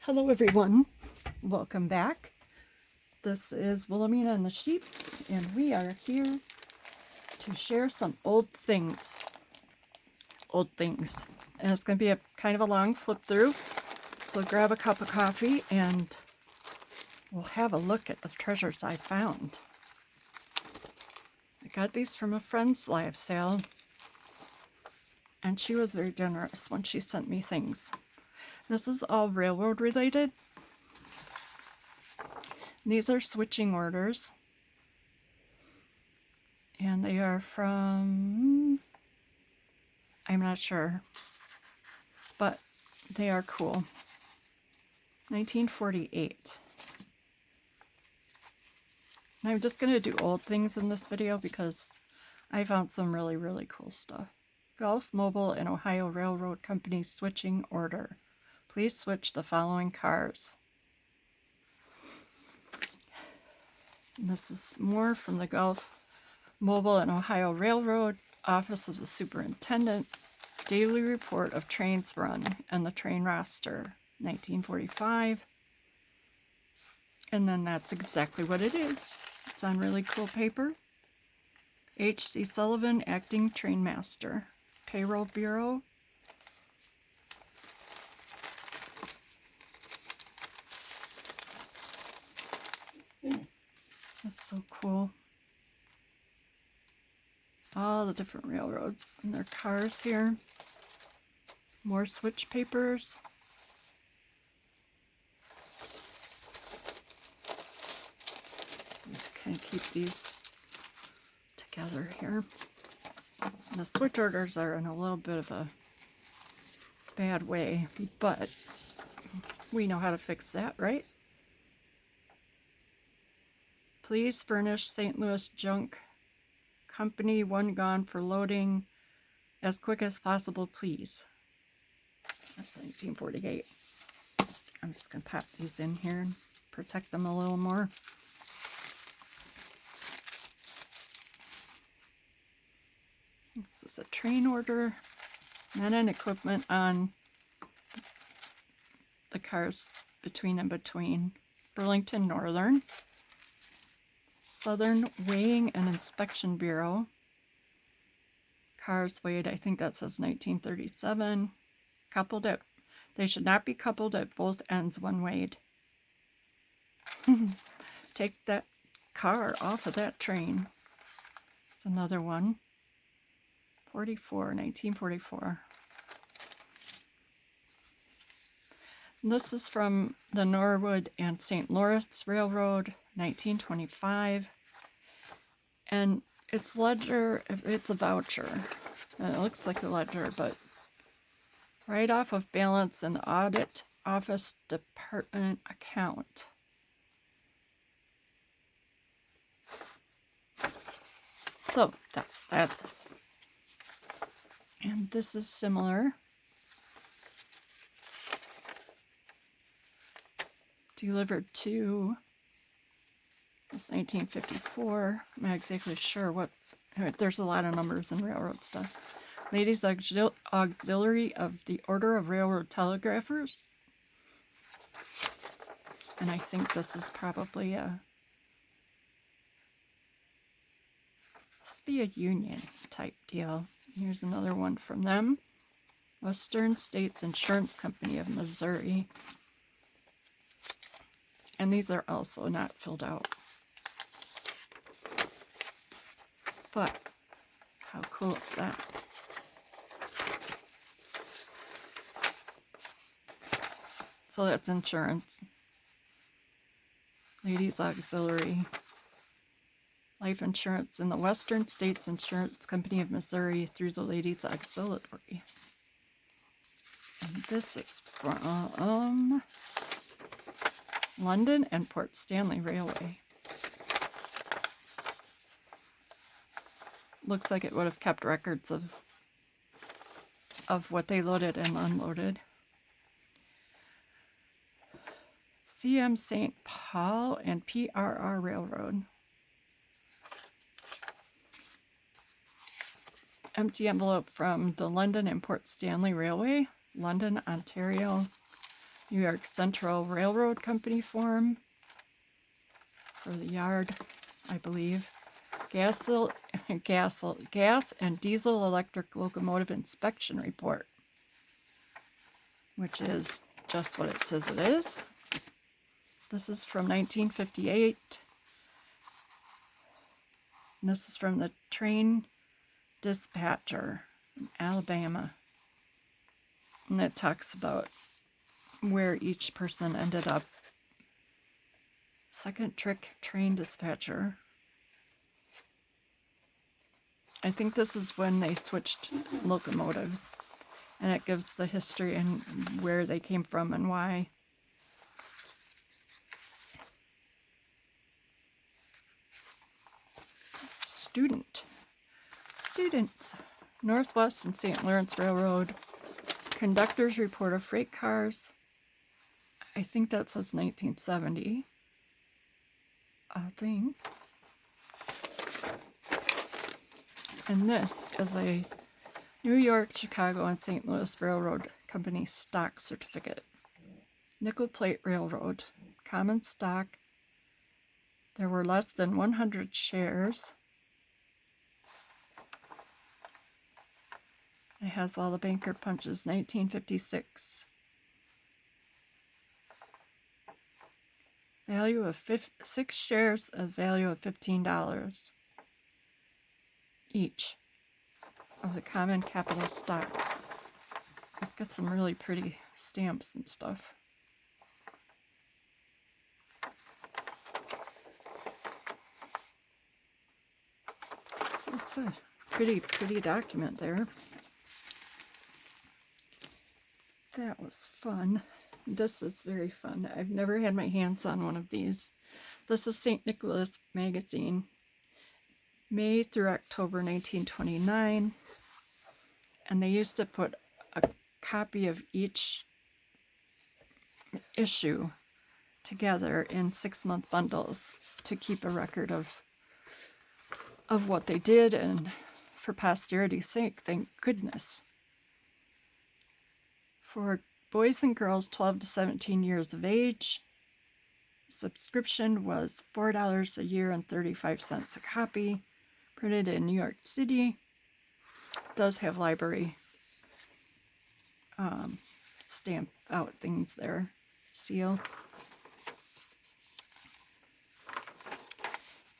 Hello everyone, welcome back. This is Wilhelmina and the Sheep, and we are here to share some old things. And it's going to be a kind of a long flip through, so grab a cup of coffee and we'll have a look at the treasures I found. I got these from a friend's live sale, and she was very generous when she sent me things. This is all railroad related. These are switching orders. And they are from, I'm not sure, but they are cool. 1948. And I'm just going to do old things in this video because I found some really, really cool stuff. Gulf Mobile and Ohio Railroad Company switching order. Please switch the following cars. And this is more from the Gulf Mobile and Ohio Railroad, Office of the Superintendent, Daily Report of Trains Run, and the Train Roster, 1945. And then that's exactly what it is. It's on really cool paper. H.C. Sullivan, Acting Train Master, Payroll Bureau. That's so cool. All the different railroads and their cars here. More switch papers. To kind of keep these together here. The switch orders are in a little bit of a bad way, but we know how to fix that, right? Please furnish St. Louis Junk Company one gone for loading as quick as possible, please. That's 1948. I'm just going to pop these in here and protect them a little more. This is a train order, men and equipment on the cars between and between. Burlington Northern. Southern Weighing and Inspection Bureau. Cars weighed, I think that says 1937. Coupled at, they should not be coupled at both ends when weighed. Take that car off of that train. It's another one. 1944. And this is from the Norwood and St. Lawrence Railroad, 1925. And it's ledger, it's a voucher. And it looks like a ledger, but right off of balance and audit office department account. So that's what that is. And this is similar. Delivered to, it's 1954. I'm not exactly sure what, there's a lot of numbers in railroad stuff. Ladies Auxiliary of the Order of Railroad Telegraphers. And I think this is probably must be a union type deal. Here's another one from them. Western States Insurance Company of Missouri. And these are also not filled out. But how cool is that? So that's insurance. Ladies Auxiliary. Life insurance in the Western States Insurance Company of Missouri through the Ladies Auxiliary. And this is from London and Port Stanley Railway. Looks like it would have kept records of what they loaded and unloaded. CM St. Paul and PRR Railroad. Empty envelope from the London and Port Stanley Railway, London, Ontario. New York Central Railroad Company form for the yard, I believe. Gas and diesel electric locomotive inspection report, which is just what it says it is. This is from 1958. And this is from the train dispatcher in Alabama. And it talks about where each person ended up. Second trick train dispatcher. I think this is when they switched locomotives. And it gives the history and where they came from and why. Students. Northwest and St. Lawrence Railroad. Conductor's report of freight cars. I think that says 1970. I think. And this is a New York, Chicago, and St. Louis Railroad Company stock certificate. Nickel Plate Railroad. Common stock. There were less than 100 shares. It has all the banker punches, 1956. Value of 6 shares, a value of $15 each of the common capital stock. It's got some really pretty stamps and stuff. So it's a pretty document there. That was fun. This is very fun. I've never had my hands on one of these. This is St. Nicholas Magazine, May through October 1929. And they used to put a copy of each issue together in 6-month bundles to keep a record of what they did, and for posterity's sake, thank goodness. For boys and girls 12 to 17 years of age, subscription was $4 a year and 35 cents a copy, printed in New York City. It does have library stamp out things there, seal.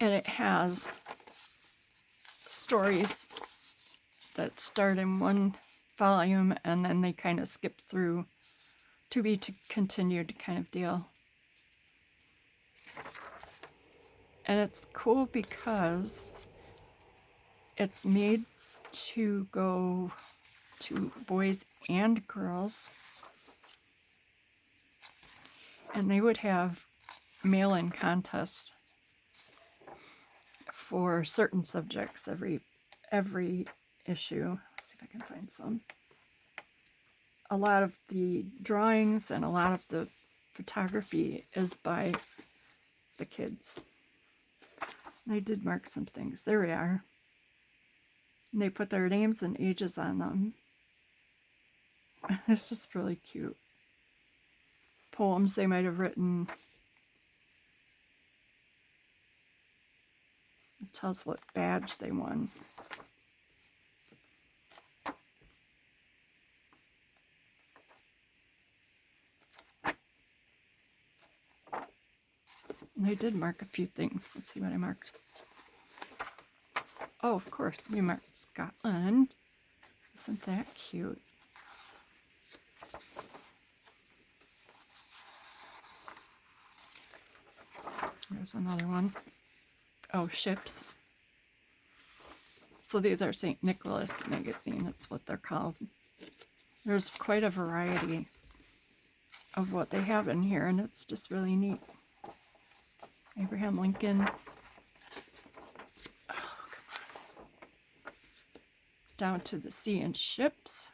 And it has stories that start in one volume and then they kind of skip through to be continued kind of deal. And it's cool because it's made to go to boys and girls, and they would have mail-in contests for certain subjects every issue. Let's see if I can find some. A lot of the drawings and a lot of the photography is by the kids. And I did mark some things. There we are. And they put their names and ages on them. It's just really cute. Poems they might have written. It tells what badge they won. And I did mark a few things. Let's see what I marked. Oh, of course, we marked Scotland. Isn't that cute? There's another one. Oh, ships. So these are St. Nicholas Magazine. That's what they're called. There's quite a variety of what they have in here, and it's just really neat. Abraham Lincoln. Oh, come on. Down to the sea and ships.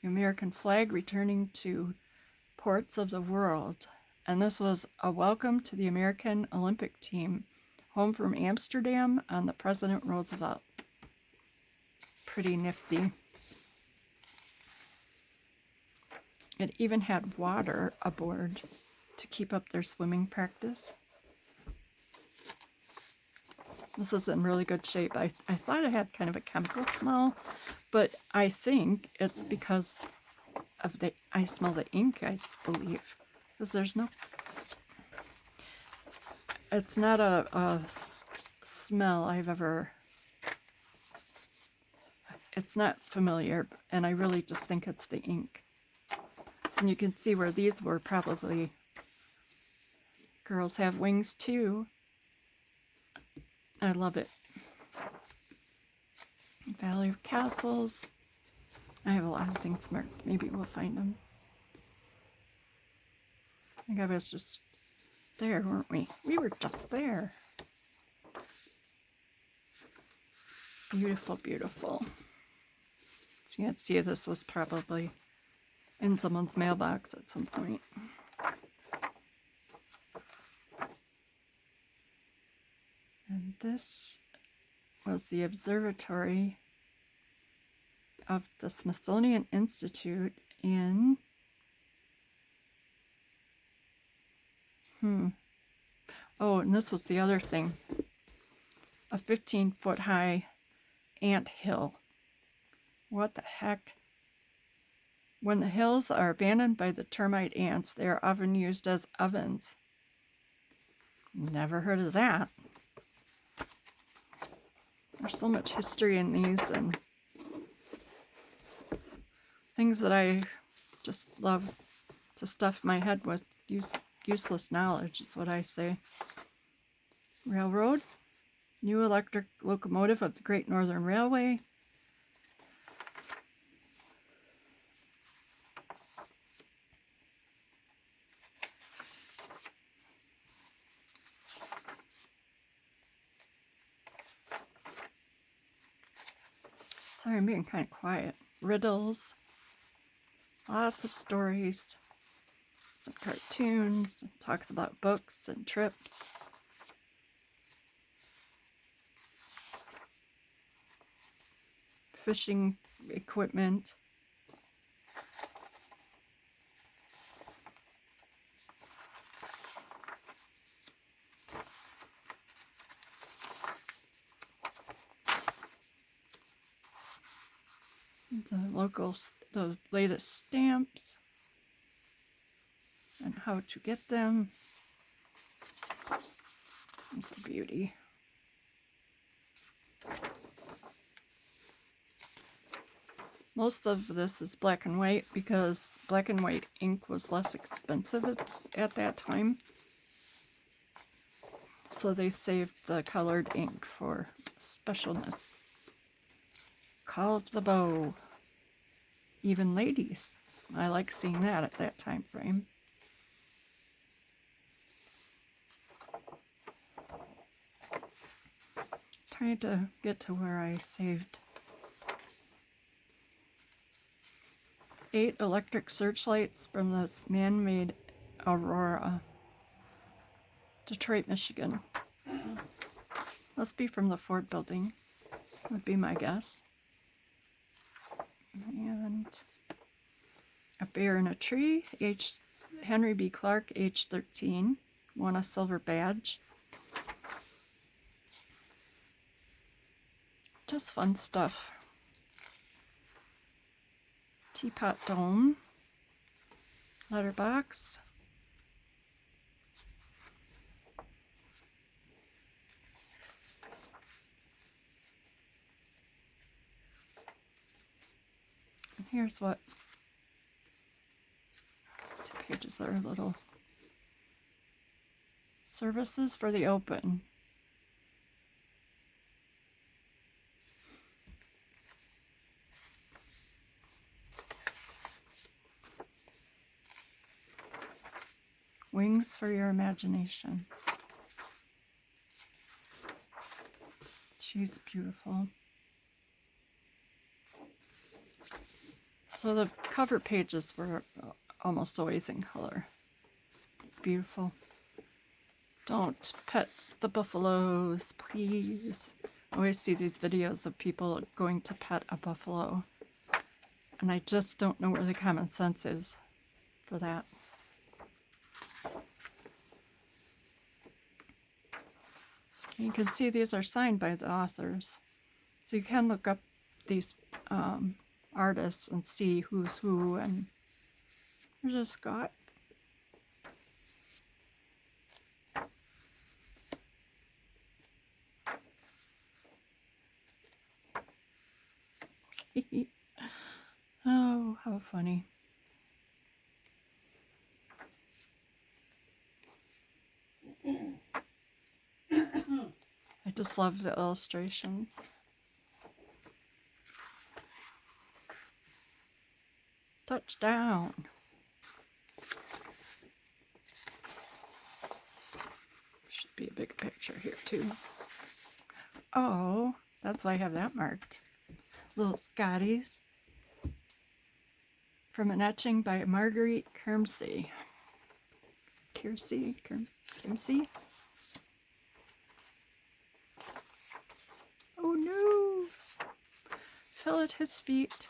The American flag returning to ports of the world. And this was a welcome to the American Olympic team, home from Amsterdam on the President Roosevelt. Pretty nifty. It even had water aboard to keep up their swimming practice. This is in really good shape. I thought it had kind of a chemical smell, but I think it's because of I smell the ink, I believe. Because there's no... It's not a smell I've ever... It's not familiar, and I really just think it's the ink. So you can see where these were probably... Girls have wings too. I love it. Valley of Castles. I have a lot of things marked. Maybe we'll find them. I think I was just there, weren't we? We were just there. Beautiful, beautiful. So you can see this was probably in someone's mailbox at some point. And this was the observatory of the Smithsonian Institute in oh, and this was the other thing, a 15-foot high ant hill. What the heck? When the hills are abandoned by the termite ants, they are often used as ovens. Never heard of that. There's so much history in these and things that I just love to stuff my head with. Useless knowledge is what I say. Railroad. New electric locomotive of the Great Northern Railway. Sorry, I'm being kind of quiet. Riddles. Lots of stories. Some cartoons. Talks about books and trips. Fishing equipment. The latest stamps and how to get them. It's a beauty. Most of this is black and white because black and white ink was less expensive at that time. So they saved the colored ink for specialness. Call of the Bow. Even ladies. I like seeing that at that time frame. Trying to get to where I saved 8 electric searchlights from the man-made Aurora, Detroit, Michigan. Must be from the Ford building, would be my guess. And a bear in a tree, Henry B. Clark, age 13, won a silver badge. Just fun stuff. Teapot Dome, letterbox. And here's what 2 pages are little services for the open. Wings for your imagination. She's beautiful. So the cover pages were almost always in color. Beautiful. Don't pet the buffaloes, please. I always see these videos of people going to pet a buffalo. And I just don't know where the common sense is. for that. You can see these are signed by the authors. So you can look up these artists and see who's who. And there's a Scott. Oh, how funny. I just love the illustrations. Touchdown. Should be a big picture here too. Oh, that's why I have that marked. Little Scotties. From an etching by Marguerite Kermsey. Kermsey? Oh no! Fell at his feet.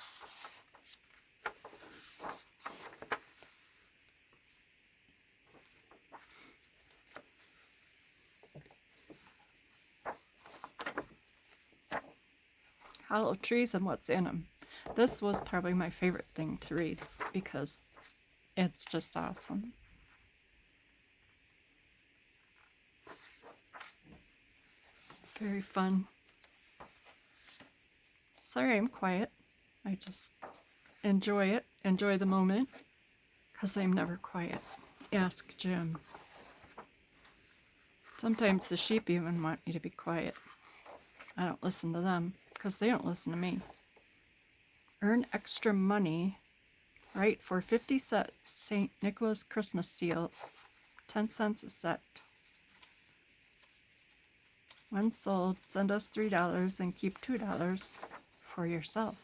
Hollow Trees and What's in Them. This was probably my favorite thing to read because it's just awesome. Very fun. Sorry I'm quiet. I just enjoy it, enjoy the moment, because I'm never quiet. Ask Jim. Sometimes the sheep even want me to be quiet. I don't listen to them because they don't listen to me. Earn extra money. Right, for 50 sets, St. Nicholas Christmas seal, 10 cents a set. When sold, send us $3 and keep $2 for yourself.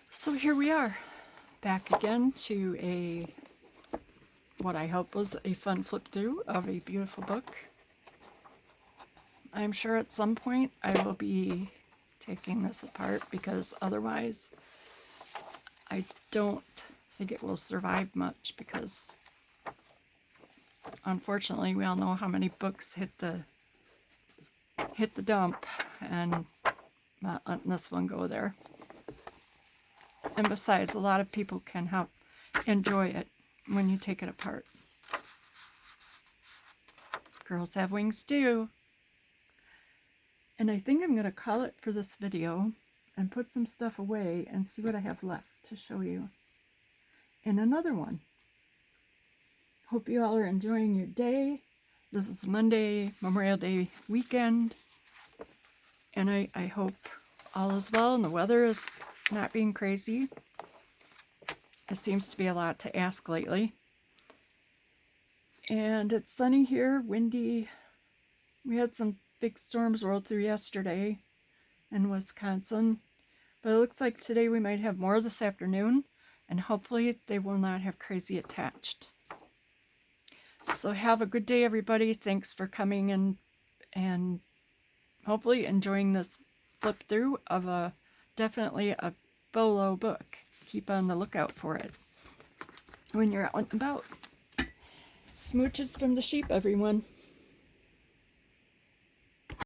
So here we are, back again to what I hope was a fun flip through of a beautiful book. I'm sure at some point I will be taking this apart because otherwise I don't think it will survive much, because unfortunately we all know how many books hit the dump, and not letting this one go there. And besides, a lot of people can help enjoy it when you take it apart. Girls have wings too. And I think I'm going to call it for this video and put some stuff away and see what I have left to show you in another one. Hope you all are enjoying your day. This is Monday, Memorial Day weekend. And I hope all is well and the weather is not being crazy. It seems to be a lot to ask lately. And it's sunny here, windy. We had some big storms rolled through yesterday in Wisconsin, but it looks like today we might have more this afternoon, and hopefully they will not have crazy attached. So have a good day, everybody. Thanks for coming and hopefully enjoying this flip through of definitely a bolo book. Keep on the lookout for it when you're out and about. Smooches from the sheep, everyone.